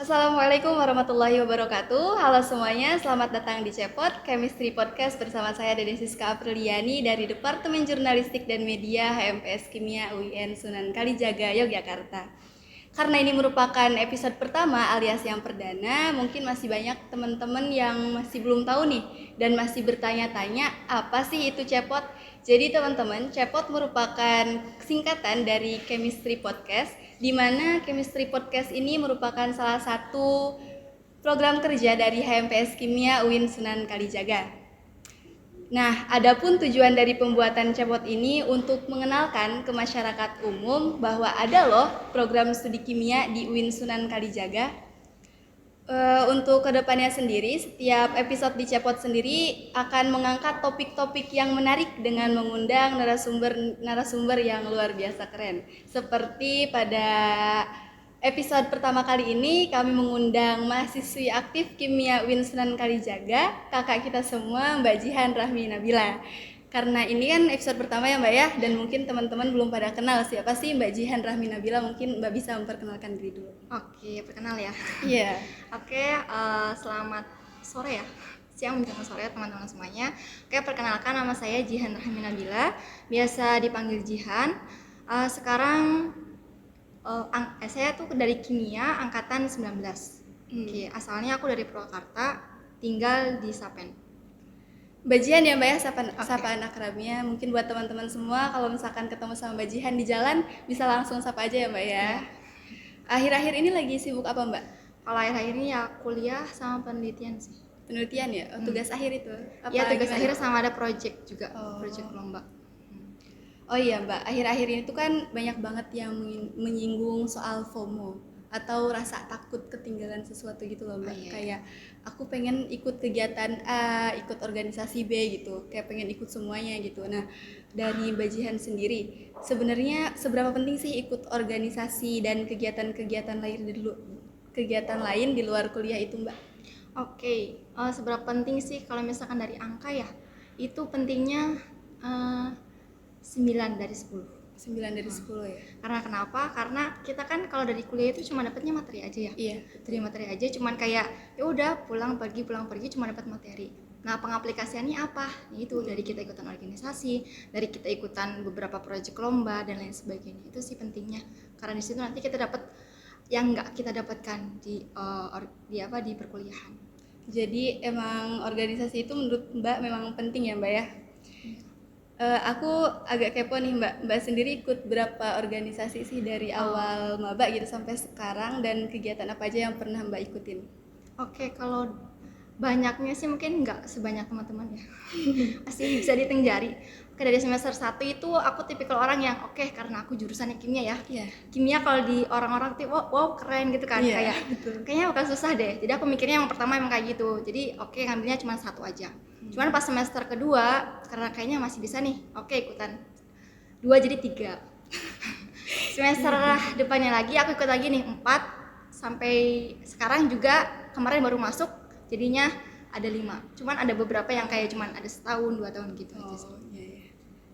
Assalamualaikum warahmatullahi wabarakatuh. Halo semuanya, selamat datang di Cepot Chemistry Podcast bersama saya Dede Siska Apriliani dari Departemen Jurnalistik dan Media HMPS Kimia UIN Sunan Kalijaga, Yogyakarta. Karena ini merupakan episode pertama alias yang perdana, mungkin masih banyak teman-teman yang masih belum tahu nih dan masih bertanya-tanya apa sih itu Cepot. Jadi teman-teman, Cepot merupakan singkatan dari Chemistry Podcast, di mana Chemistry Podcast ini merupakan salah satu program kerja dari HMPS Kimia UIN Sunan Kalijaga. Nah, adapun tujuan dari pembuatan Cepot ini untuk mengenalkan ke masyarakat umum bahwa ada loh program studi kimia di UIN Sunan Kalijaga. Untuk kedepannya sendiri, setiap episode di Cepot sendiri akan mengangkat topik-topik yang menarik dengan mengundang narasumber yang luar biasa keren. Seperti pada episode pertama kali ini kami mengundang mahasiswi aktif kimia UIN Sunan Kalijaga, kakak kita semua Mbak Jihan Rahmi Nabila. Karena ini kan episode pertama ya Mbak ya, dan mungkin teman-teman belum pada kenal siapa sih Mbak Jihan Rahmi Nabila, mungkin Mbak bisa memperkenalkan diri dulu. Oke, perkenal ya. Iya. Oke, selamat sore ya. Siang menjelang sore teman-teman semuanya. Oke, perkenalkan nama saya Jihan Rahmi Nabila, biasa dipanggil Jihan. Sekarang saya tuh dari kimia angkatan 19. Oke, asalnya aku dari Purwakarta, tinggal di Sapen. Mbak Jihan ya Mbak ya, sapaan akrabnya. Mungkin buat teman-teman semua kalau misalkan ketemu sama Mbak Jihan di jalan bisa langsung sapa aja ya Mbak ya. Iya. Akhir-akhir ini lagi sibuk apa Mbak? Kalau akhir-akhir ini ya kuliah sama penelitian sih. Penelitian ya? Tugas akhir itu? Iya, tugas gimana? akhir sama ada project juga, Oh. project lomba. Oh iya Mbak, akhir-akhir ini tuh kan banyak banget yang menyinggung soal FOMO atau rasa takut ketinggalan sesuatu gitu loh Mbak. Oh, iya. Kayak aku pengen ikut kegiatan A, ikut organisasi B gitu, kayak pengen ikut semuanya gitu. Nah, dari Mbak Jihan sendiri, sebenarnya seberapa penting sih ikut organisasi dan kegiatan-kegiatan lain di luar kuliah itu Mbak? Oke, seberapa penting sih kalau misalkan dari angka ya, itu pentingnya 9 dari 10. 9 dari 10 ya? Karena kenapa? Karena kita kan kalau dari kuliah itu cuma dapatnya materi aja ya. Iya. Dari materi aja cuman kayak ya udah pulang pergi cuma dapat materi. Nah, pengaplikasiannya apa? Itu dari kita ikutan organisasi, dari kita ikutan beberapa proyek lomba dan lain sebagainya. Itu sih pentingnya. Karena di situ nanti kita dapat yang nggak kita dapatkan di perkuliahan. Jadi emang organisasi itu menurut Mbak memang penting ya Mbak ya? Aku agak kepo nih Mbak. Mbak sendiri ikut berapa organisasi sih dari awal maba gitu sampai sekarang, dan kegiatan apa aja yang pernah Mbak ikutin? Oke, kalau banyaknya sih mungkin nggak sebanyak teman-teman ya. Masih bisa dihitung jari. Oke, dari semester 1 itu aku tipikal orang yang karena aku jurusannya kimia ya. Iya. Kimia kalau di orang-orang tuh wow keren gitu kan. Iya, Kayak betul. kayaknya bakal susah deh. Jadi aku mikirnya yang pertama emang kayak gitu. Jadi ngambilnya cuma satu aja. Cuman pas semester kedua karena kayaknya masih bisa nih. Ikutan 2 jadi 3. Semester depannya lagi aku ikut lagi nih 4 sampai sekarang juga kemarin baru masuk jadinya ada 5. Cuman ada beberapa yang kayak cuman ada setahun 2 tahun gitu aja sih. Iya.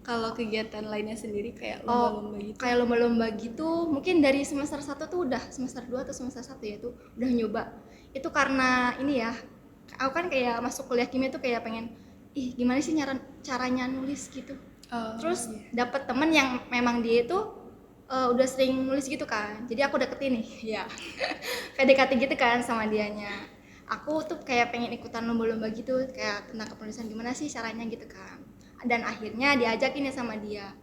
Kalau kegiatan lainnya sendiri kayak lomba-lomba gitu? Kayak lomba-lomba gitu mungkin dari semester 1 tuh udah semester 2 atau semester 1 ya tuh udah nyoba. Itu karena ini ya, aku kan kayak masuk kuliah kimia tuh kayak pengen gimana sih caranya nulis gitu. Terus dapet temen yang memang dia itu udah sering nulis gitu kan, jadi aku deketin nih ya PDKT gitu kan sama dianya. Aku tuh kayak pengen ikutan lomba-lomba gitu kayak tentang kepenulisan gimana sih caranya gitu kan, dan akhirnya diajakin ya sama dia.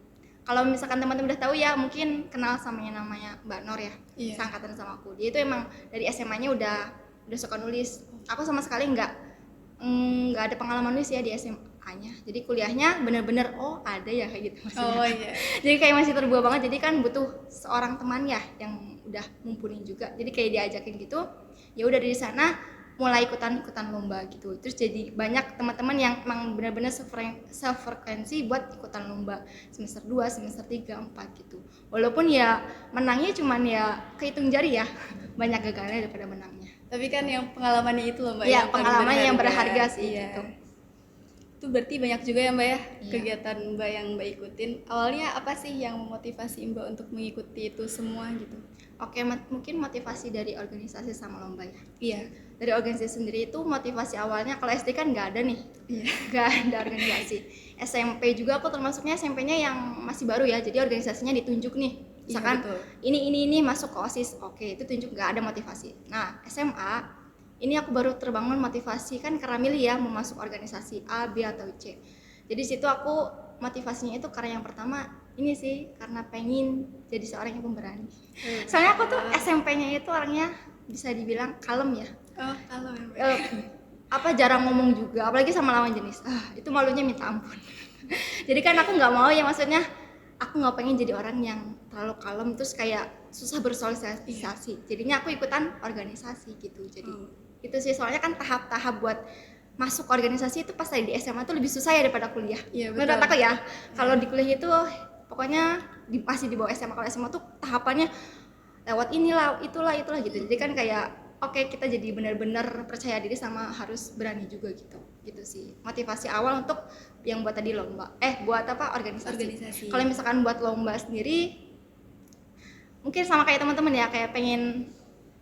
Kalau misalkan teman-teman udah tahu ya mungkin kenal sama yang namanya Mbak Nor ya. Iya. Seangkatan sama aku. Dia itu emang dari SMA-nya udah suka nulis. Aku sama sekali nggak ada pengalaman nulis ya di SMA-nya. Jadi kuliahnya bener-bener ada ya kayak gitu maksudnya. Oh iya. Jadi kayak masih terbuka banget. Jadi kan butuh seorang teman ya yang udah mumpuni juga. Jadi kayak diajakin gitu. Ya udah dari sana mulai ikutan lomba gitu. Terus jadi banyak teman-teman yang emang benar-benar sefrekuensi buat ikutan lomba semester 2, semester 3, 4 gitu. Walaupun ya menangnya cuman ya kehitung jari ya. Banyak gagalnya daripada menangnya. Tapi kan yang pengalamannya itu loh Mbak. Iya, yang paling pengalaman yang berharga sih Iya. gitu. Itu berarti banyak juga ya Mbak ya Iya. kegiatan Mbak yang Mbak ikutin. Awalnya apa sih yang memotivasi Mbak untuk mengikuti itu semua gitu? Oke, mungkin motivasi dari organisasi sama lomba ya. Iya. Dari organisasi sendiri itu motivasi awalnya, kalau SD kan nggak ada nih, Iya. nggak ada organisasi. SMP juga aku termasuknya SMP-nya yang masih baru ya, jadi organisasinya ditunjuk nih. Misalkan betul. ini masuk ke OSIS, oke itu tunjuk, nggak ada motivasi. Nah SMA ini aku baru terbangun motivasi kan karena milih ya mau masuk organisasi A, B atau C. Jadi situ aku motivasinya itu karena yang pertama ini sih karena pengen jadi seorang yang pemberani. Soalnya aku tuh SMP-nya itu orangnya bisa dibilang kalem ya. Oh, kalau memang. Jarang ngomong juga, apalagi sama lawan jenis. Itu malunya minta ampun. Jadi kan aku nggak mau ya, maksudnya aku nggak pengen jadi orang yang terlalu kalem terus kayak susah bersosialisasi. Jadinya aku ikutan organisasi gitu. Jadi itu sih, soalnya kan tahap-tahap buat masuk organisasi itu pas di SMA tuh lebih susah ya daripada kuliah. Iya, Menurut aku ya. Kalau di kuliah itu pokoknya masih di bawah SMA. Kalau SMA tuh tahapannya lewat inilah, itulah gitu. Jadi kan kayak oke, kita jadi benar-benar percaya diri sama harus berani juga gitu sih motivasi awal untuk yang buat tadi lomba buat apa organisasi. Kalau misalkan buat lomba sendiri mungkin sama kayak teman-teman ya, kayak pengen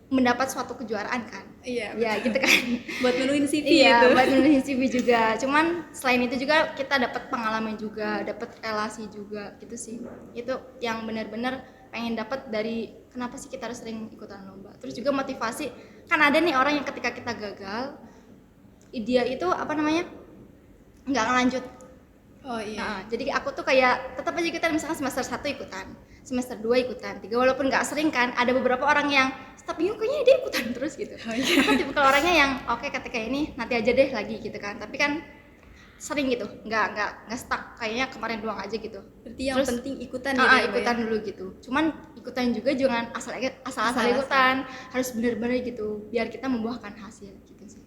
mendapat suatu kejuaraan kan. Iya, ya gitu kan. buat menuin CV iya, itu. buat menuin CV juga. Cuman selain itu juga kita dapat pengalaman juga, dapat relasi juga gitu sih. Itu yang benar-benar pengen dapat dari kenapa sih kita harus sering ikutan lomba. Terus juga motivasi, kan ada nih orang yang ketika kita gagal dia itu nggak ngelanjut. Oh iya. Jadi aku tuh kayak tetap aja ikutan, misalkan semester 1 ikutan, semester 2 ikutan, 3, walaupun nggak sering kan. Ada beberapa orang yang setiap minggu kayaknya dia ikutan terus gitu. Oh iya. Kan tipe orangnya yang oke, ketika ini nanti aja deh lagi gitu kan. Tapi kan sering gitu, nggak stuck, kayaknya kemarin doang aja gitu. Berarti yang Terus, penting ikutan gitu ya, ikutan dulu gitu. Cuman ikutan juga jangan asal-asal ikutan, harus bener-bener gitu biar kita membuahkan hasil gitu sih.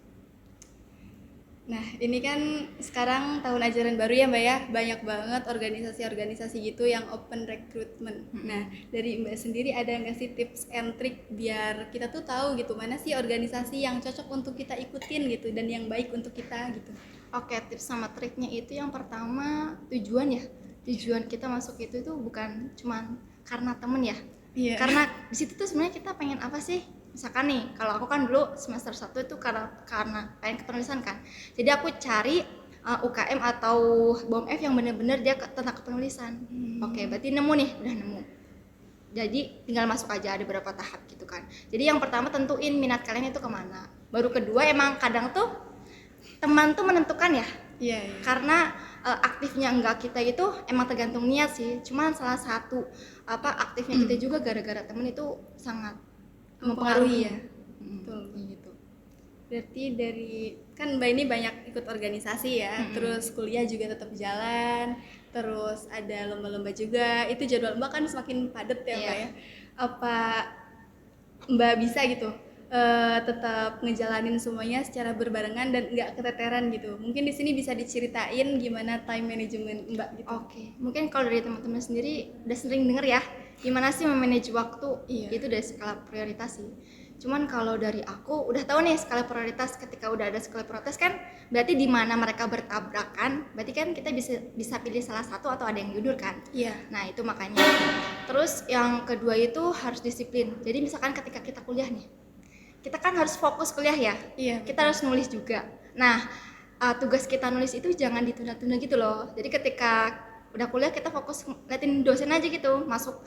Nah, ini kan sekarang tahun ajaran baru ya Mbak ya, banyak banget organisasi-organisasi gitu yang open recruitment. Nah, dari Mbak sendiri ada nggak sih tips and trick biar kita tuh tahu gitu mana sih organisasi yang cocok untuk kita ikutin gitu dan yang baik untuk kita gitu? Oke, tips sama triknya itu yang pertama tujuan ya. Tujuan kita masuk itu bukan cuman karena temen ya. Iya. Karena di situ tuh sebenarnya kita pengen apa sih? Misalkan nih, kalau aku kan dulu semester 1 itu karena pengen kepenulisan kan. Jadi aku cari UKM atau BOM-F yang bener-bener dia tentang kepenulisan. Oke, berarti udah nemu. Jadi tinggal masuk aja, ada beberapa tahap gitu kan. Jadi yang pertama tentuin minat kalian itu kemana. Baru kedua emang kadang tuh teman tuh menentukan ya. Iya. Karena aktifnya enggak kita itu emang tergantung niat sih. Cuman salah satu aktifnya kita juga gara-gara temen itu sangat mempengaruhi ya. Betul. Gitu. Berarti dari kan Mbak ini banyak ikut organisasi ya, terus kuliah juga tetap jalan, terus ada lomba-lomba juga. Itu jadwal Mbak kan semakin padat ya Mbak ya. Apa Mbak bisa gitu tetap ngejalanin semuanya secara berbarengan dan nggak keteteran gitu? Mungkin di sini bisa diceritain gimana time management Mbak gitu. Oke, mungkin kalau dari teman-teman sendiri udah sering denger ya gimana sih memanage waktu. Itu dari skala prioritas sih. Cuman kalau dari aku udah tahu nih skala prioritas. Ketika udah ada skala prioritas kan berarti di mana mereka bertabrakan, berarti kan kita bisa pilih salah satu atau ada yang judul kan. Nah itu makanya. Terus yang kedua itu harus disiplin. Jadi misalkan ketika kita kuliah nih, kita kan harus fokus kuliah ya. Kita harus nulis juga. Nah tugas kita nulis itu jangan ditunda-tunda gitu loh. Jadi ketika udah kuliah kita fokus ngeliatin dosen aja gitu, masuk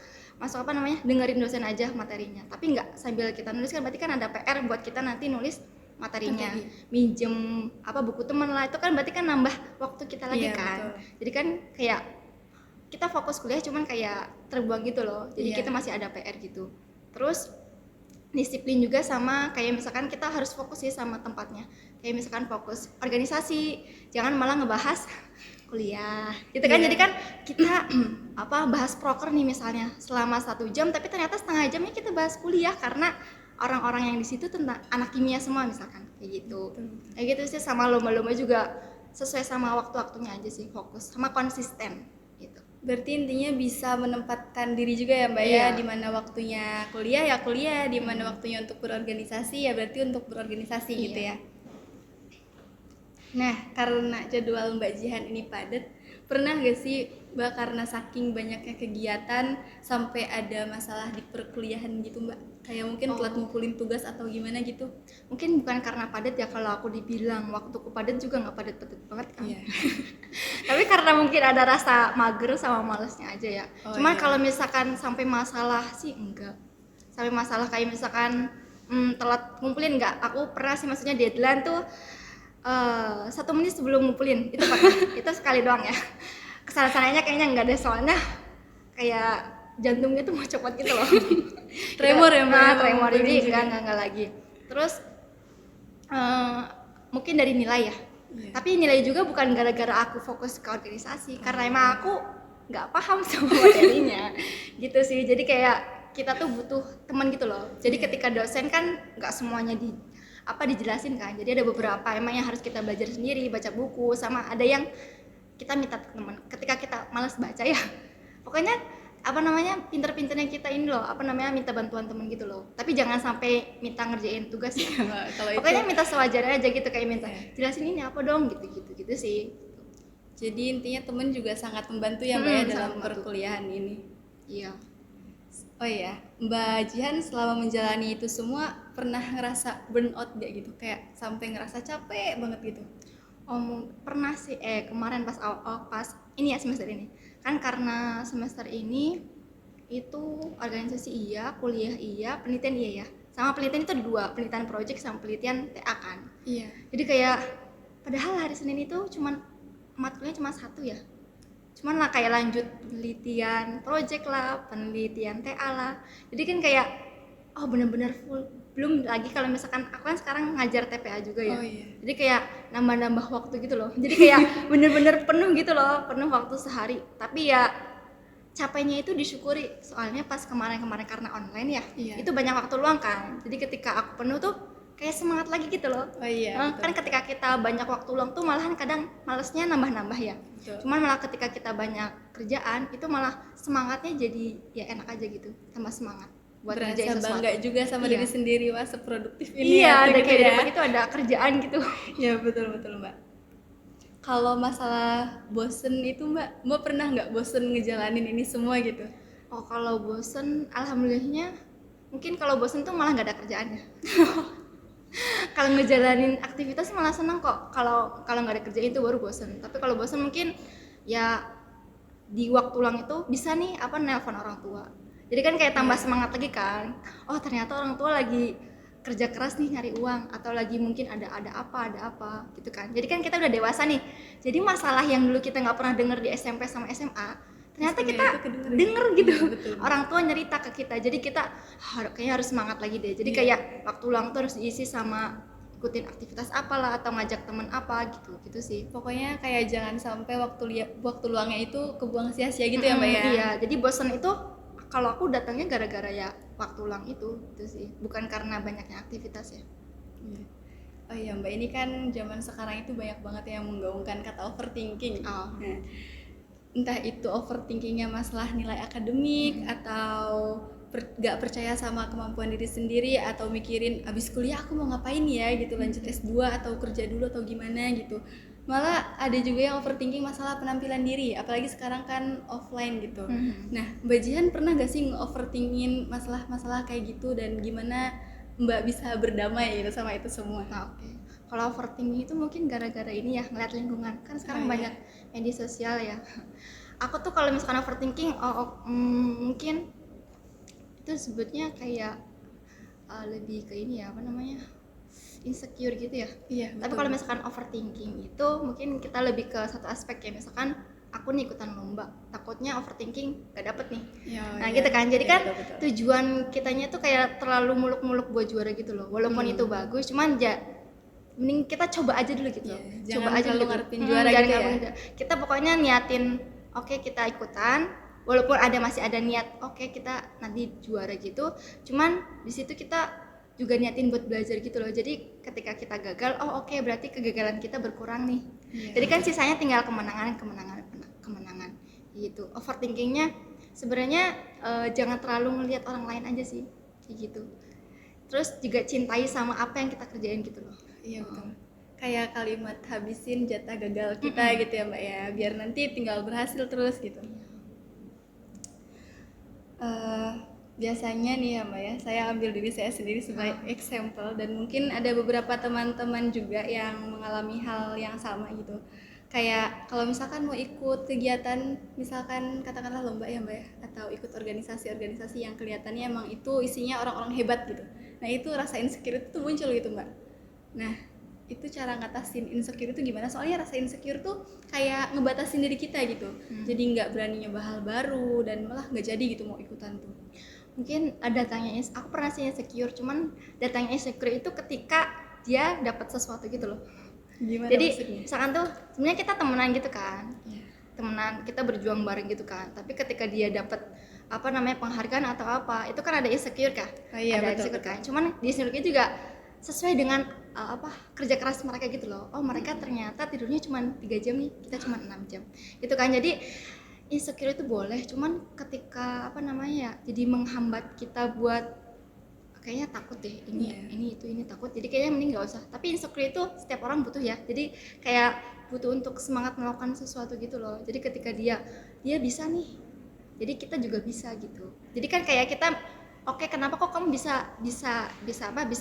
dengerin dosen aja materinya, tapi nggak sambil kita nulis kan, berarti kan ada PR buat kita nanti nulis materinya. Minjem buku teman lah, itu kan berarti kan nambah waktu kita lagi kan. Betul. Jadi kan kayak kita fokus kuliah cuman kayak terbuang gitu loh, jadi kita masih ada PR gitu. Terus disiplin juga sama kayak misalkan kita harus fokus sih sama tempatnya, kayak misalkan fokus organisasi, jangan malah ngebahas kuliah gitu kan. Jadi kan kita bahas proker nih misalnya selama 1 jam, tapi ternyata setengah jamnya kita bahas kuliah karena orang-orang yang di situ tentang anak kimia semua misalkan kayak gitu. Kayak gitu sih. Sama lomba-lomba juga sesuai sama waktu-waktunya aja sih, fokus sama konsisten gitu. Berarti intinya bisa menempatkan diri juga ya Mbak ya, di mana waktunya kuliah ya kuliah, di mana waktunya untuk berorganisasi ya berarti untuk berorganisasi gitu ya. Nah, karena jadwal Mbak Jihan ini padat, Pernah gak sih Mbak karena saking banyaknya kegiatan sampai ada masalah di perkuliahan gitu Mbak? Kayak mungkin telat ngumpulin tugas atau gimana gitu? Mungkin bukan karena padat ya, kalau aku dibilang waktuku padat juga nggak padat-padat banget kan. Iya. Tapi karena mungkin ada rasa mager sama malesnya aja ya. Oh, Cuman iya. kalau misalkan sampai masalah sih enggak. Sampai masalah kayak misalkan telat ngumpulin enggak. Aku pernah sih, maksudnya deadline tuh 1 menit sebelum ngumpulin. Itu pernah. Itu sekali doang ya. Kesana-sananya kayaknya enggak deh, soalnya kayak jantungnya tuh mau copot gitu loh. Tremor ya Mbak? Nah, ya, tremor, ngumpulin jadi juga. enggak lagi. Terus mungkin dari nilai ya. Iya. Tapi nilai juga bukan gara-gara aku fokus ke organisasi, karena emang aku nggak paham sama materinya gitu sih. Jadi kayak kita tuh butuh teman gitu loh. Jadi ketika dosen kan nggak semuanya dijelasin kan. Jadi ada beberapa emang yang harus kita belajar sendiri, baca buku, sama ada yang kita minta teman. Ketika kita malas baca ya, pokoknya pinter-pinternya kita ini loh, minta bantuan temen gitu loh. Tapi jangan sampai minta ngerjain tugas ya. Kalau Pokoknya itu minta sewajarnya aja gitu, kayak minta Iya. jelasin ini apa dong, gitu sih. jadi intinya temen juga sangat membantu ya Mbak ya Sangat dalam membantu. perkuliahan ini. Iya. Oh iya, Mbak Jihan selama menjalani itu semua pernah ngerasa burnout gak gitu? Kayak sampai ngerasa capek banget gitu? Pernah sih kemarin pas ini ya, semester ini. Kan karena semester ini itu organisasi iya, kuliah iya, penelitian iya ya. Sama penelitian itu ada dua, penelitian project sama penelitian TA kan. Iya. Jadi kayak padahal hari Senin itu matkulnya cuma satu ya. Cuman lah kayak lanjut penelitian project lah, penelitian TA lah. Jadi kan kayak bener-bener full. Belum lagi kalau misalkan aku kan sekarang ngajar TPA juga ya. Oh iya. Jadi kayak nambah-nambah waktu gitu loh. Jadi kayak bener-bener penuh gitu loh, penuh waktu sehari. Tapi ya capeknya itu disyukuri, soalnya pas kemarin-kemarin karena online ya, Iya. itu banyak waktu luang kan. Jadi ketika aku penuh tuh kayak semangat lagi gitu loh. Oh iya, betul. Kan ketika kita banyak waktu luang tuh malahan kadang malesnya nambah-nambah ya. Betul. Cuman malah ketika kita banyak kerjaan itu malah semangatnya jadi ya enak aja gitu, tambah semangat buat Berasa ngerjain sesuatu. bangga juga sama Iya. diri sendiri, wah seproduktif ini Iya, aku ada gitu kayak ya. di depan itu ada kerjaan gitu. Ya betul Mbak. Kalau masalah bosen itu Mbak pernah nggak bosen ngejalanin ini semua gitu? Kalau bosen, alhamdulillahnya mungkin kalau bosen tuh malah nggak ada kerjaannya. Kalau ngejalanin aktivitas malah seneng kok. Kalau nggak ada kerjaan itu baru bosen. Tapi kalau bosen mungkin ya di waktu luang itu bisa nih nelpon orang tua. Jadi kan kayak tambah semangat lagi kan. Ternyata orang tua lagi kerja keras nih nyari uang, atau lagi mungkin ada apa gitu kan. Jadi kan kita udah dewasa nih. Jadi masalah yang dulu kita nggak pernah denger di SMP sama SMA, ternyata kita denger gitu. Iya, betul. Orang tua nyerita ke kita. Jadi kita kayaknya harus semangat lagi deh. Jadi kayak waktu luang tuh harus diisi sama ikutin aktivitas apalah atau ngajak temen apa gitu sih. Pokoknya kayak jangan sampai waktu luangnya itu kebuang sia-sia gitu ya Mbak ya. Iya, jadi bosan itu kalau aku datangnya gara-gara ya waktu luang itu sih, bukan karena banyaknya aktivitas ya. Iya. Oh iya Mbak, ini kan zaman sekarang itu banyak banget yang menggaungkan kata overthinking. Nah, entah itu overthinkingnya masalah nilai akademik atau gak percaya sama kemampuan diri sendiri, atau mikirin abis kuliah aku mau ngapain ya gitu, lanjut S2 atau kerja dulu atau gimana gitu. Malah ada juga yang overthinking masalah penampilan diri, apalagi sekarang kan offline gitu. Nah, Mbak Jihan pernah gak sih nge-overthinking masalah-masalah kayak gitu, dan gimana Mbak bisa berdamai gitu sama itu semua? Kalau overthinking itu mungkin gara-gara ini ya, ngeliat lingkungan. Kan sekarang banyak media sosial ya. Aku tuh kalau misalkan overthinking, mungkin itu sebutnya kayak lebih ke ini ya, insecure gitu ya. Iya. Tapi kalau misalkan overthinking itu mungkin kita lebih ke satu aspek ya, misalkan aku nih ikutan lomba, takutnya overthinking gak dapet nih. Gitu kan. Jadi kan betul. tujuan kitanya tuh kayak terlalu muluk-muluk buat juara gitu loh. Walaupun itu bagus, cuman mending kita coba aja dulu gitu. Jangan Coba aja terlalu dulu. ngarepin juara gitu ya. Kita pokoknya niatin, kita ikutan, walaupun masih ada niat, kita nanti juara gitu. Cuman di situ kita juga niatin buat belajar gitu loh. Jadi ketika kita gagal, berarti kegagalan kita berkurang nih. Jadi kan sisanya tinggal kemenangan gitu. Overthinkingnya sebenarnya jangan terlalu ngelihat orang lain aja sih, kayak gitu. Terus juga cintai sama apa yang kita kerjain gitu loh. Iya betul. kayak kalimat habisin jatah gagal kita gitu ya Mbak ya, biar nanti tinggal berhasil terus gitu. Eh, Biasanya nih ya Mbak ya, saya ambil diri saya sendiri sebagai example, dan mungkin ada beberapa teman-teman juga yang mengalami hal yang sama gitu. Kayak kalau misalkan mau ikut kegiatan, misalkan katakanlah lomba ya Mbak ya, atau ikut organisasi-organisasi yang kelihatannya emang itu isinya orang-orang hebat gitu. Nah itu rasa insecure itu tuh muncul gitu Mbak. Nah itu cara ngatasin insecure itu gimana? Soalnya rasa insecure tuh kayak ngebatasin diri kita gitu. Jadi nggak berani nyoba hal baru dan malah nggak jadi gitu mau ikutan tuh. Mungkin datangnya aku pernah sih insecure, cuman datangnya insecure itu ketika dia dapat sesuatu gitu loh. Gimana Jadi maksudnya? misalkan tuh sebenarnya kita temenan gitu kan, Ya. temenan kita berjuang bareng gitu kan, tapi ketika dia dapat apa namanya penghargaan atau apa, itu kan ada insecure kan, Oh iya, ada betul, insecure betul. kan. Cuman di insecure itu juga sesuai dengan apa kerja keras mereka gitu loh. Oh mereka ternyata tidurnya cuma 3 jam nih, kita cuma 6 jam gitu kan. Jadi insecure itu boleh, cuman ketika apa namanya ya jadi menghambat kita buat kayaknya takut deh ini takut, jadi kayaknya mending nggak usah. Tapi insecure itu setiap orang butuh ya, jadi kayak butuh untuk semangat melakukan sesuatu gitu loh. Jadi ketika dia bisa nih, jadi kita juga bisa gitu. Jadi kan kayak kita oke, kenapa kok kamu bisa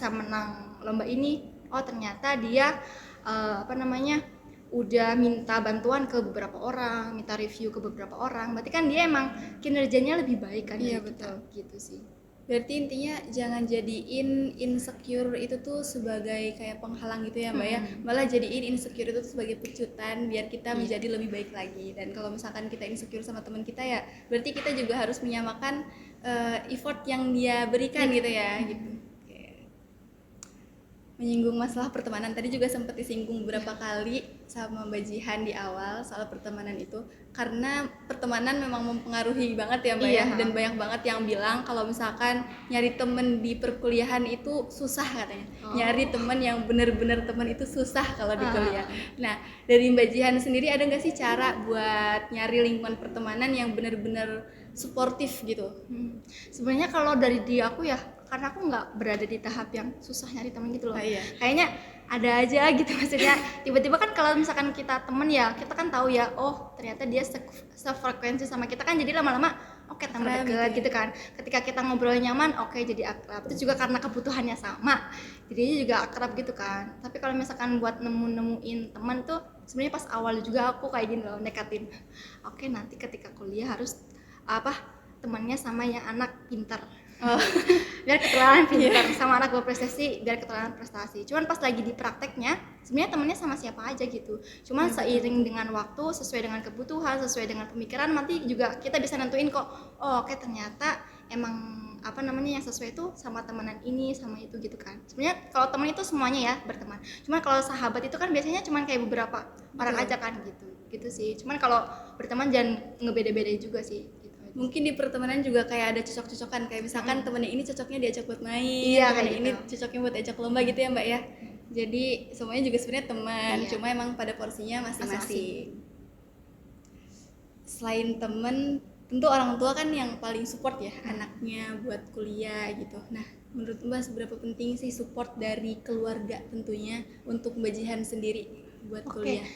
menang lomba ini? Oh ternyata dia apa namanya udah minta bantuan ke beberapa orang, minta review ke beberapa orang, berarti kan dia emang kinerjanya lebih baik kan Iya, dari kita, betul. gitu sih. Berarti intinya jangan jadiin insecure itu tuh sebagai kayak penghalang gitu ya Mbak ya. Malah jadiin insecure itu tuh sebagai pecutan biar kita Iya. menjadi lebih baik lagi. Dan kalau misalkan kita insecure sama teman kita ya, berarti kita juga harus menyamakan effort yang dia berikan gitu ya, gitu. Oke. Menyinggung masalah pertemanan tadi juga sempat disinggung beberapa kali sama Mbak Jihan di awal soal pertemanan itu, karena pertemanan memang mempengaruhi banget ya Mbak Iya. ya, dan banyak banget yang bilang kalau misalkan nyari temen di perkuliahan itu susah katanya. Nyari temen yang bener-bener temen itu susah kalau di kuliah. Nah dari Mbak Jihan sendiri ada nggak sih cara buat nyari lingkungan pertemanan yang bener-bener suportif gitu? Sebenarnya kalau dari dia aku ya, karena aku nggak berada di tahap yang susah nyari teman gitu loh. Ah, iya. Kayaknya ada aja gitu maksudnya. Tiba-tiba kan kalau misalkan kita temen ya, kita kan tahu ya, oh ternyata dia sefrekuensi sama kita kan, jadi lama-lama oke tambah Akrab deket gitu ya. gitu kan. Ketika kita ngobrol nyaman, oke jadi akrab. Itu juga karena kebutuhannya sama, jadinya juga akrab gitu kan. Tapi kalau misalkan buat nemuin teman tuh sebenarnya pas awal juga aku kayak gini loh, nekatin. Oke nanti ketika kuliah harus apa temannya sama yang anak pintar. Biar ketularan pintar, sama anak berprestasi biar ketularan prestasi. Cuman pas lagi di prakteknya sebenarnya temennya sama siapa aja gitu. Cuman seiring dengan waktu, sesuai dengan kebutuhan, sesuai dengan pemikiran, nanti juga kita bisa nentuin kok, oh oke ternyata emang apa namanya yang sesuai itu sama temenan ini sama itu gitu kan. Sebenarnya kalau teman itu semuanya ya berteman. Cuman kalau sahabat itu kan biasanya cuman kayak beberapa orang aja kan gitu sih. Cuman kalau berteman jangan ngebeda-bedain juga sih. Mungkin di pertemanan juga kayak ada cocok-cocokan, kayak misalkan temennya ini cocoknya diajak buat main, Iya, temennya kayak ini gitu. cocoknya buat ajak lomba gitu ya Mbak ya. Jadi semuanya juga sebenarnya teman, Iya. cuma emang pada porsinya masing-masing. Masing-masing. Selain temen, tentu orang tua kan yang paling support ya anaknya buat kuliah gitu. Nah menurut Mbak seberapa penting sih support dari keluarga tentunya untuk Mbak Jihan sendiri buat kuliah?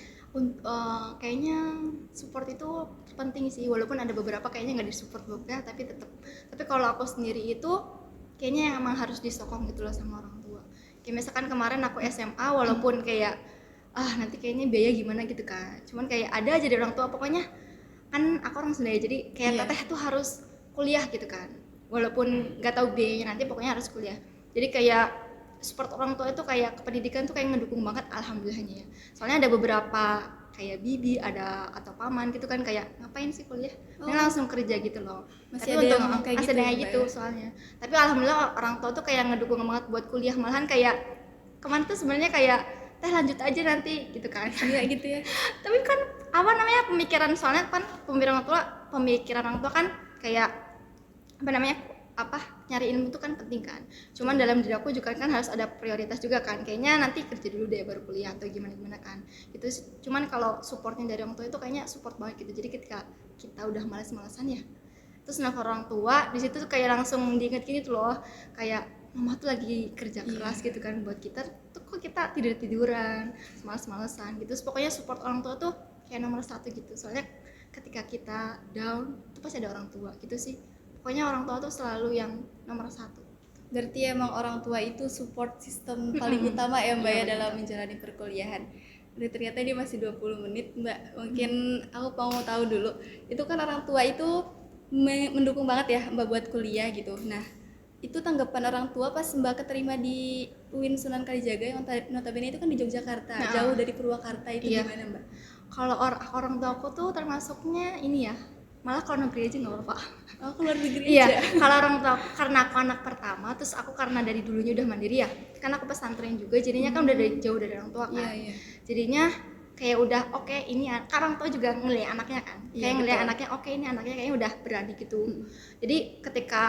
Kayaknya support itu penting sih, walaupun ada beberapa kayaknya nggak disupport juga, tapi tetap. Tapi kalau aku sendiri itu kayaknya emang harus disokong gitu loh sama orang tua. Kayak misalkan kemarin aku SMA, walaupun kayak nanti kayaknya biaya gimana gitu kan, cuman kayak ada aja dari orang tua, pokoknya kan aku orang Sunda ya, jadi kayak Iya. teteh tuh harus kuliah gitu kan, walaupun nggak tahu biayanya nanti, pokoknya harus kuliah. Jadi kayak support orang tua itu kayak kependidikan tuh kayak ngedukung banget, alhamdulillahnya ya. Soalnya ada beberapa kayak bibi ada atau paman gitu kan kayak ngapain sih kuliah, ini langsung kerja gitu loh. Masih Tapi ada untuk yang kayak masih gitu ada ya, kayak Mbak gitu ya? soalnya. Tapi alhamdulillah orang tua tuh kayak ngedukung banget buat kuliah, malahan kayak kemarin tuh sebenarnya kayak teh lanjut aja nanti gitu kan. Iya gitu ya. Tapi kan apa namanya pemikiran, soalnya kan pemikiran orang tua kan kayak apa namanya nyari ilmu itu kan penting kan. Cuman dalam diri aku juga kan harus ada prioritas juga kan, kayaknya nanti kerja dulu deh baru kuliah atau gimana kan gitu. Cuman kalau supportnya dari orang tua itu kayaknya support banget gitu. Jadi ketika kita udah malas-malasan ya, terus nelfon orang tua, di situ tuh kayak langsung diinget gini tuh loh, kayak mama tuh lagi kerja keras gitu kan buat kita tuh, kok kita tiduran, males-malesan gitu. Terus pokoknya support orang tua tuh kayak nomor satu gitu. Soalnya ketika kita down itu pasti ada orang tua gitu sih. Pokoknya orang tua tuh selalu yang nomor satu. Berarti emang orang tua itu support system paling utama ya Mbak Iya, ya betul. dalam menjalani perkuliahan. Dan ternyata ini masih 20 menit Mbak. Mungkin aku mau tahu dulu. Itu kan orang tua itu mendukung banget ya Mbak buat kuliah gitu. Nah, itu tanggapan orang tua pas Mbak keterima di UIN Sunan Kalijaga yang notabene itu kan di Yogyakarta, Nah, jauh dari Purwakarta itu iya. gimana Mbak? Kalau orang tua aku tuh termasuknya ini ya, malah kalau negeri aja nggak apa-apa. Oh, keluar negeri Iya, aja. kalau orang tua aku, karena aku anak pertama, terus aku karena dari dulunya udah mandiri ya, kan aku pesantren juga, jadinya kan udah jauh dari orang tua kan. Iya, iya. Jadinya kayak udah oke, ini kan orang tua juga ngeliat anaknya kan, Iya, kayak ngeliat betul. anaknya oke, ini anaknya kayaknya udah berani gitu. Jadi ketika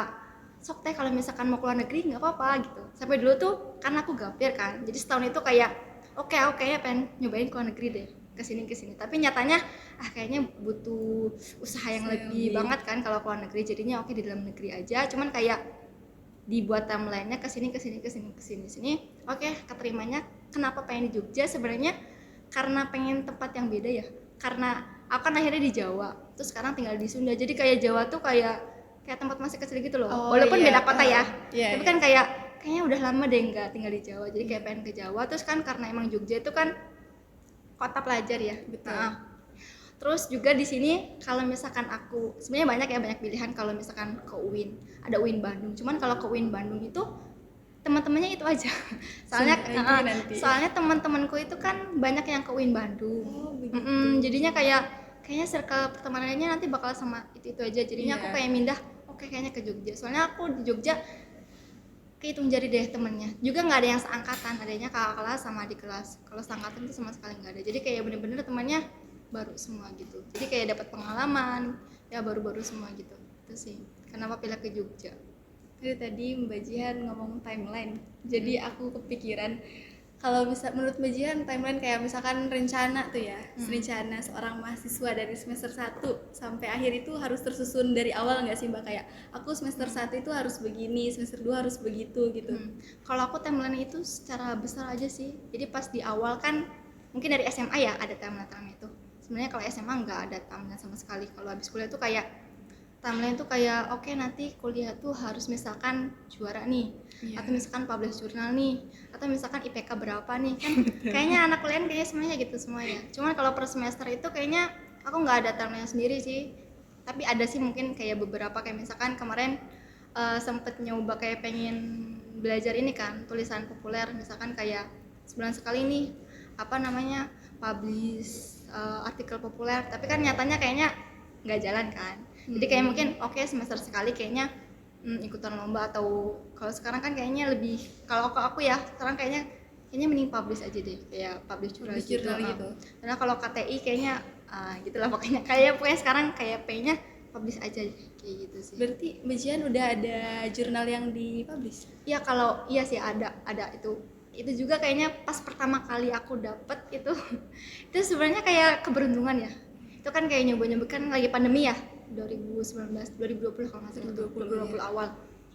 sok teh kalau misalkan mau keluar negeri nggak apa-apa gitu. Sampai dulu tuh karena aku gapir kan, jadi setahun itu kayak oke aku kayaknya pengen nyobain keluar negeri deh, kesini. Tapi nyatanya kayaknya butuh usaha yang Usaha yang lebih lebih. banget kan kalau keluar negeri, jadinya oke di dalam negeri aja. Cuman kayak dibuat timelinenya kesini. Oke, keterimanya kenapa pengen di Jogja sebenarnya karena pengen tempat yang beda ya, karena aku kan akhirnya di Jawa terus sekarang tinggal di Sunda, jadi kayak Jawa tuh kayak tempat masih kecil gitu loh, Oh, walaupun iya, beda kota ya, iya, tapi iya. kan kayaknya udah lama deh nggak tinggal di Jawa, jadi kayak pengen ke Jawa. Terus kan karena emang Jogja itu kan kota pelajar ya. Betul. Nah, terus juga di sini kalau misalkan aku sebenarnya banyak pilihan kalau misalkan ke UIN. Ada UIN Bandung. Cuman kalau ke UIN Bandung itu teman-temannya itu aja. Soalnya Itu nanti. soalnya teman-temanku itu kan banyak yang ke UIN Bandung. Oh, begitu. Jadinya kayaknya circle pertemanannya nanti bakal sama itu aja. Jadinya aku Iya. kayak mindah oke kayaknya ke Jogja. Soalnya aku di Jogja kehitung jari deh temennya, juga nggak ada yang seangkatan, adanya kakak kelas sama adik kelas. Kalau seangkatan itu sama sekali nggak ada, jadi kayak bener-bener temannya baru semua gitu, jadi kayak dapat pengalaman ya baru-baru semua gitu. Itu sih kenapa pilih ke Jogja. Tadi Mbak Jihan ngomong timeline, jadi aku kepikiran kalau bisa menurut Mbak Jihan timeline kayak misalkan rencana tuh ya, rencana seorang mahasiswa dari semester 1 sampai akhir itu harus tersusun dari awal nggak sih Mbak, kayak aku semester 1 itu harus begini, semester 2 harus begitu gitu. Kalau aku timeline itu secara besar aja sih, jadi pas di awal kan mungkin dari SMA ya ada timeline itu. Sebenarnya kalau SMA nggak ada timeline sama sekali. Kalau habis kuliah tuh kayak timeline tuh kayak oke, nanti kuliah tuh harus misalkan juara nih, Iya. atau misalkan publish jurnal nih, atau misalkan IPK berapa nih kan. Kayaknya anak kuliah kayaknya semuanya gitu semua ya. Cuman kalau per semester itu kayaknya aku nggak ada timeline sendiri sih, tapi ada sih mungkin kayak beberapa, kayak misalkan kemarin sempet nyoba kayak pengen belajar ini kan tulisan populer, misalkan kayak sebulan sekali nih apa namanya publish artikel populer, tapi kan nyatanya kayaknya nggak jalan kan. Jadi kayak mungkin oke, semester sekali kayaknya ikutan lomba, atau kalau sekarang kan kayaknya lebih, kalau aku ya sekarang kayaknya mending publish aja deh, kayak publish jurnal Publish gitu, jurnal gitu. karena kalau KTI kayaknya gitulah pokoknya, pokoknya sekarang kayak pengennya publish aja kayak gitu sih. Berarti Mbak Jihan udah ada jurnal yang dipublish? Iya, kalau iya sih ada itu juga kayaknya pas pertama kali aku dapet itu itu sebenarnya kayak keberuntungan ya. Itu kan kayak nyoba kan lagi pandemi ya, 2020 kalau nggak salah, 2020 awal.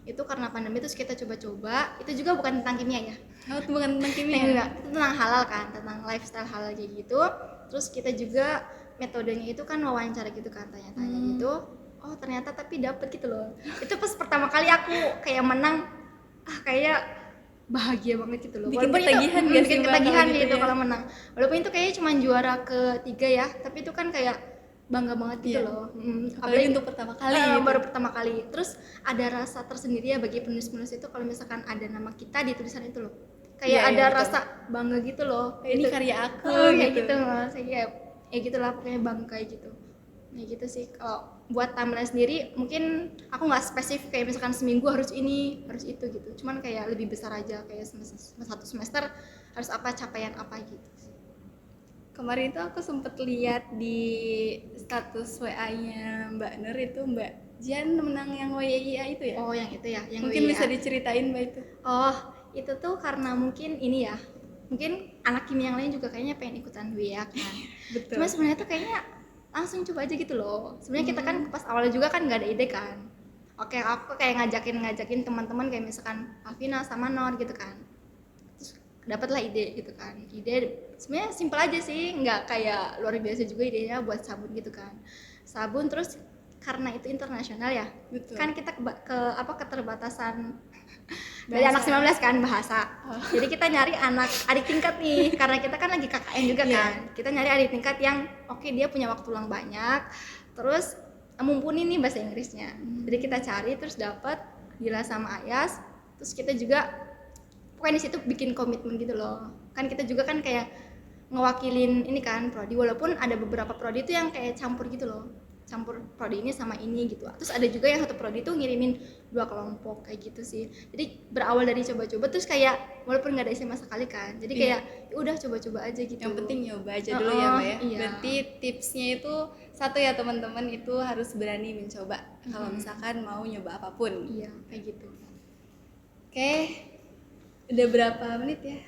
Itu karena pandemi terus kita coba-coba, itu juga bukan tentang kimia ya. Oh, itu bukan tentang kimia. Enggak, itu tentang halal kan, tentang lifestyle halal kayak gitu. Terus kita juga metodenya itu kan wawancara gitu kan, tanya-tanya gitu. Oh ternyata tapi dapet gitu loh. Itu pas pertama kali aku kayak menang, kayak bahagia banget gitu loh. Bikin Walaupun ketagihan itu gak sih, bikin Mbak, ketagihan kalau gitu gitu ya? kalau menang. Walaupun itu kayaknya cuma juara ketiga ya, tapi itu kan kayak bangga banget gitu Iya. loh. Apalagi untuk pertama kali gitu. Baru pertama kali. Terus ada rasa tersendiri ya bagi penulis-penulis itu kalau misalkan ada nama kita di tulisan itu loh. Kayak Iya, ada betul. rasa bangga gitu loh. Kayak ini Gitu. karya aku Kayak gitu. gitu Mas. Ya gitulah pokoknya bangga kayak gitu. Ya gitu sih. Kalau buat timeline sendiri mungkin aku nggak spesifik kayak misalkan seminggu harus ini, harus itu gitu. Cuman kayak lebih besar aja, kayak satu semester harus apa, capaian apa gitu. Kemarin itu aku sempet lihat di status WA-nya Mbak Nur itu Mbak Jihan menang yang WIA itu ya? Oh, yang itu ya, yang Mungkin WIA. bisa diceritain Mbak itu. Oh, itu tuh karena mungkin ini ya, mungkin anak kimia yang lain juga kayaknya pengen ikutan WIA kan. Betul. Cuma sebenarnya tuh kayaknya langsung coba aja gitu loh. Sebenarnya kita kan pas awalnya juga kan nggak ada ide kan. Oke, aku kayak ngajakin teman-teman kayak misalkan Afina sama Nor gitu kan. Terus dapatlah ide gitu kan. Ide sebenarnya simpel aja sih, nggak kayak luar biasa juga idenya buat sabun gitu kan. Sabun terus karena itu internasional ya, Betul. kan kita keterbatasan dari Bahasa. anak 19 kan bahasa. Oh. Jadi kita nyari adik tingkat nih, karena kita kan lagi KKN juga Iya. kan. Kita nyari adik tingkat yang oke, dia punya waktu luang banyak, terus mumpuni nih bahasa Inggrisnya. Jadi kita cari terus dapat Dila sama Ayas, terus kita juga pokoknya di situ bikin komitmen gitu loh. Kan kita juga kan kayak ngewakilin ini kan prodi, walaupun ada beberapa prodi itu yang kayak campur gitu loh, campur prodi ini sama ini gitu. Terus ada juga yang satu prodi itu ngirimin 2 kelompok kayak gitu sih. Jadi berawal dari coba-coba, terus kayak walaupun nggak ada SMA sekali kan, jadi kayak ya udah coba-coba aja gitu. Yang penting nyoba aja dulu ya Mbak ya. Iya. Berarti tipsnya itu satu ya teman-teman, itu harus berani mencoba kalau misalkan mau nyoba apapun. Iya kayak gitu. Oke, udah berapa menit ya?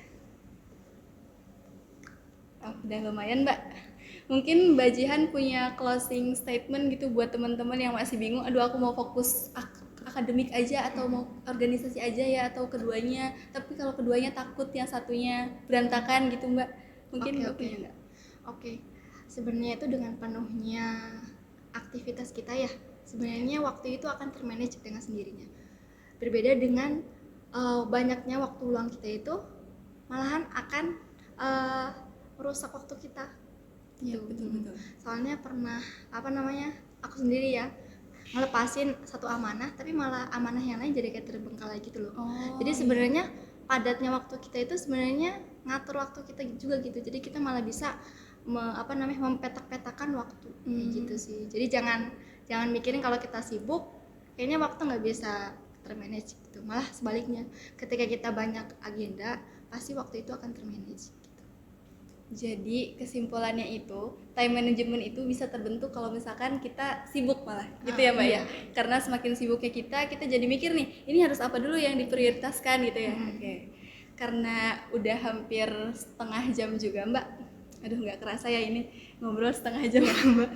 Oh, udah lumayan Mbak. Mungkin Mbak Jihan punya closing statement gitu buat teman-teman yang masih bingung, aduh aku mau fokus akademik aja atau mau organisasi aja ya, atau keduanya, tapi kalau keduanya takut yang satunya berantakan gitu Mbak. Mungkin Mbak punya nggak? Oke. Sebenarnya itu dengan penuhnya aktivitas kita ya, sebenarnya waktu itu akan termanage dengan sendirinya. Berbeda dengan banyaknya waktu luang kita itu malahan akan merusak waktu kita. Iya, betul-betul. Soalnya pernah aku sendiri ya ngelepasin satu amanah, tapi malah amanah yang lain jadi kayak terbengkalai gitu loh. Jadi sebenarnya padatnya waktu kita itu sebenarnya ngatur waktu kita juga gitu. Jadi kita malah bisa mempetak-petakan waktu kayak gitu sih. Jadi jangan mikirin kalau kita sibuk kayaknya waktu nggak bisa termanage gitu. Malah sebaliknya, ketika kita banyak agenda pasti waktu itu akan termanage. Jadi kesimpulannya itu time management itu bisa terbentuk kalau misalkan kita sibuk malah gitu ya Mbak iya. ya. Karena semakin sibuknya kita jadi mikir nih, ini harus apa dulu yang diprioritaskan gitu ya. Oke. Karena udah hampir setengah jam juga Mbak. Aduh nggak kerasa ya ini ngobrol setengah jam ya Mbak.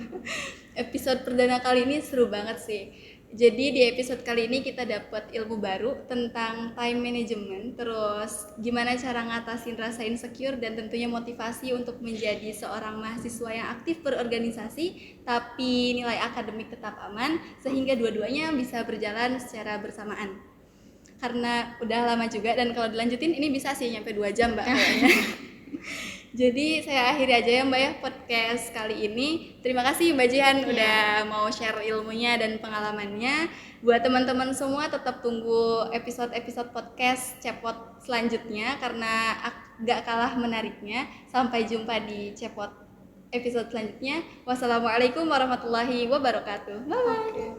Episode perdana kali ini seru banget sih. Jadi di episode kali ini kita dapat ilmu baru tentang time management, terus gimana cara ngatasin rasa insecure dan tentunya motivasi untuk menjadi seorang mahasiswa yang aktif berorganisasi tapi nilai akademik tetap aman sehingga dua-duanya bisa berjalan secara bersamaan. Karena udah lama juga dan kalau dilanjutin ini bisa sih nyampe 2 jam Mbak kayaknya. Jadi saya akhiri aja ya Mbak ya podcast kali ini. Terima kasih Mbak Jihan udah mau share ilmunya dan pengalamannya. Buat teman-teman semua tetap tunggu episode-episode podcast Cepot selanjutnya karena gak kalah menariknya. Sampai jumpa di Cepot episode selanjutnya. Wassalamualaikum warahmatullahi wabarakatuh. Bye bye.